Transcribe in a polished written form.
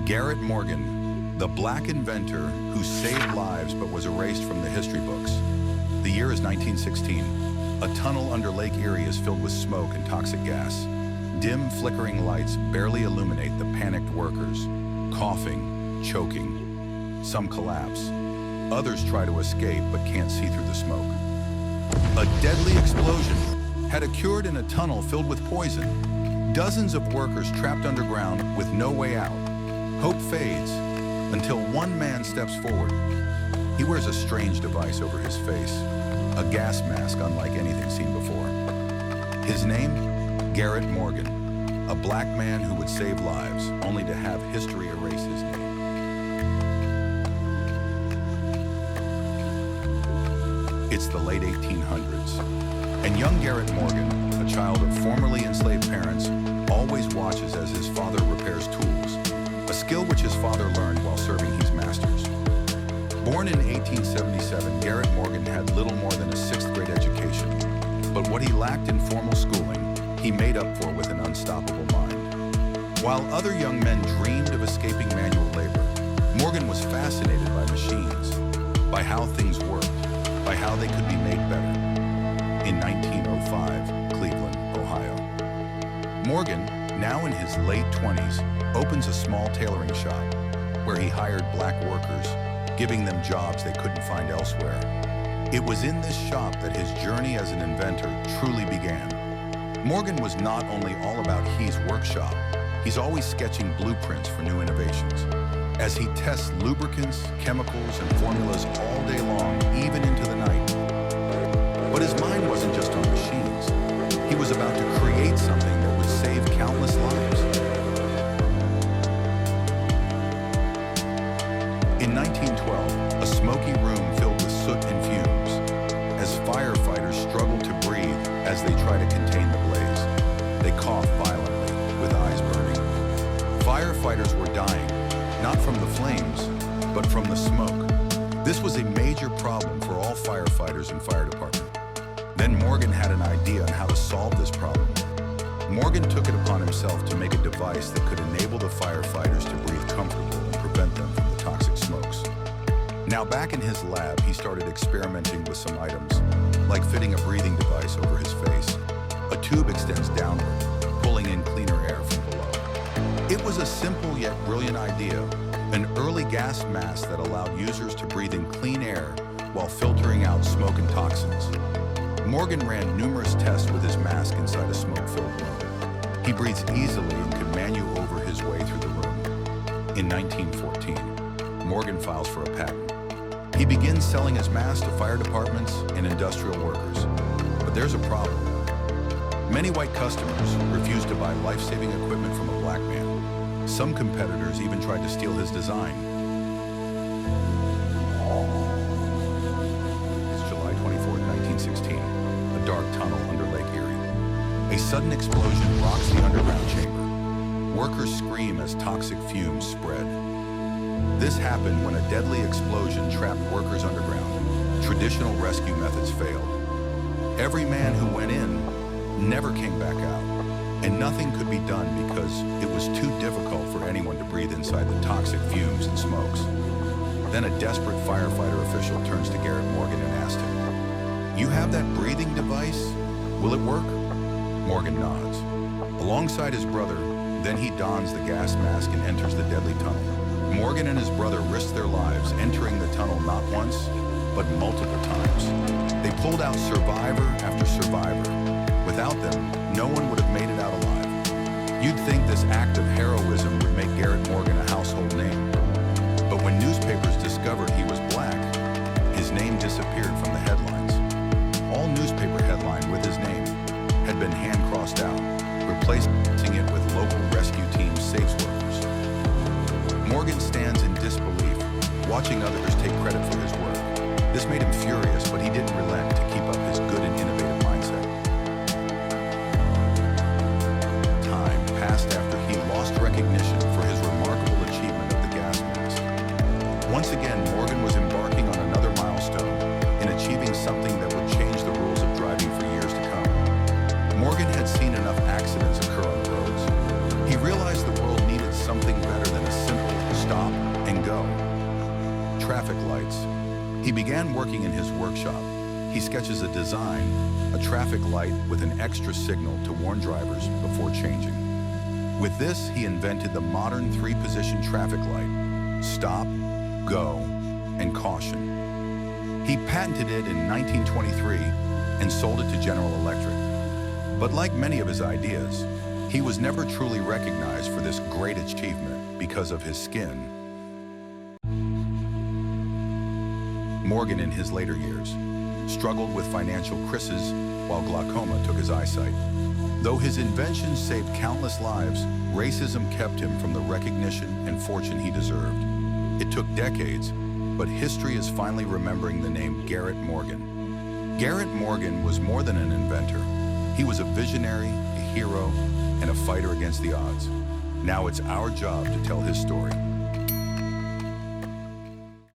Garrett Morgan, the black inventor who saved lives but was erased from the history books. The year is 1916. A tunnel under Lake Erie is filled with smoke and toxic gas. Dim, flickering lights barely illuminate the panicked workers, coughing, choking. Some collapse. Others try to escape but can't see through the smoke. A deadly explosion had occurred in a tunnel filled with poison. Dozens of workers trapped underground with no way out. Hope fades until one man steps forward. He wears a strange device over his face, a gas mask unlike anything seen before. His name, Garrett Morgan, a black man who would save lives only to have history erase his name. It's the late 1800s, and young Garrett Morgan, a child of formerly enslaved parents, always watches as his father repairs tools, a skill which his father learned while serving his masters. Born in 1877, Garrett Morgan had little more than a sixth-grade education, but what he lacked in formal schooling, he made up for with an unstoppable mind. While other young men dreamed of escaping manual labor, Morgan was fascinated by machines, by how things worked, by how they could be made better. In 1905, Cleveland, Ohio. Morgan, now in his late 20s, opens a small tailoring shop where he hired black workers, giving them jobs they couldn't find elsewhere. It was in this shop that his journey as an inventor truly began. Morgan was not only all about his workshop, he's always sketching blueprints for new innovations. As he tests lubricants, chemicals, and formulas all day long, even into the night. But his mind wasn't just on machines. He was about to create something that would save countless lives. In 1912, a smoky room filled with soot and fumes. As firefighters struggled to breathe as they try to contain the blaze, they coughed violently, with eyes burning. Firefighters were dying. Not from the flames, but from the smoke. This was a major problem for all firefighters and fire department. Then Morgan had an idea on how to solve this problem. Morgan took it upon himself to make a device that could enable the firefighters to breathe comfortable and prevent them from the toxic smokes. Now back in his lab, he started experimenting with some items, like fitting a breathing device over his face. A tube extends downward, pulling in cleaner air from below. It was a simple yet brilliant idea, an early gas mask that allowed users to breathe in clean air while filtering out smoke and toxins. Morgan ran numerous tests with his mask inside a smoke-filled room. He breathes easily and could maneuver his way through the room. In 1914, Morgan files for a patent. He begins selling his mask to fire departments and industrial workers. But there's a problem. Many white customers refused to buy life-saving equipment from a black man. Some competitors even tried to steal his design. It's July 24, 1916, a dark tunnel under Lake Erie. A sudden explosion rocks the underground chamber. Workers scream as toxic fumes spread. This happened when a deadly explosion trapped workers underground. Traditional rescue methods failed. Every man who went in never came back out, and nothing could be done because it was too difficult for anyone to breathe inside the toxic fumes and smokes. Then a desperate firefighter official turns to Garrett Morgan and asks him, "You have that breathing device? Will it work?" Morgan nods. Alongside his brother, then he dons the gas mask and enters the deadly tunnel. Morgan and his brother risked their lives, entering the tunnel not once, but multiple times. They pulled out survivor after survivor. Without them, no one would have made it out alive. You'd think this act of heroism would make Garrett Morgan a household name. But when newspapers discovered he was black, his name disappeared from the headlines. All newspaper headline with his name had been hand-crossed out, replacing it with local rescue team saves workers. Morgan stands in disbelief, watching others take credit for his work. This made him furious, but he didn't relent to keep up his good and innovative mindset. Time passed after he lost recognition for his remarkable achievement of the gas mask. Once again, Morgan was embarking on another milestone in achieving something that would change the rules of driving for years to come. Morgan had seen enough accidents occur on the roads. He realized the world needed something better than a simple traffic lights. He began working in his workshop. He sketches a design, a traffic light with an extra signal to warn drivers before changing. With this, he invented the modern three-position traffic light: stop, go, and caution. He patented it in 1923 and sold it to General Electric. But like many of his ideas, he was never truly recognized for this great achievement because of his skin. Morgan, in his later years, struggled with financial crises while glaucoma took his eyesight. Though his inventions saved countless lives, racism kept him from the recognition and fortune he deserved. It took decades, but history is finally remembering the name Garrett Morgan. Garrett Morgan was more than an inventor. He was a visionary, a hero, and a fighter against the odds. Now it's our job to tell his story.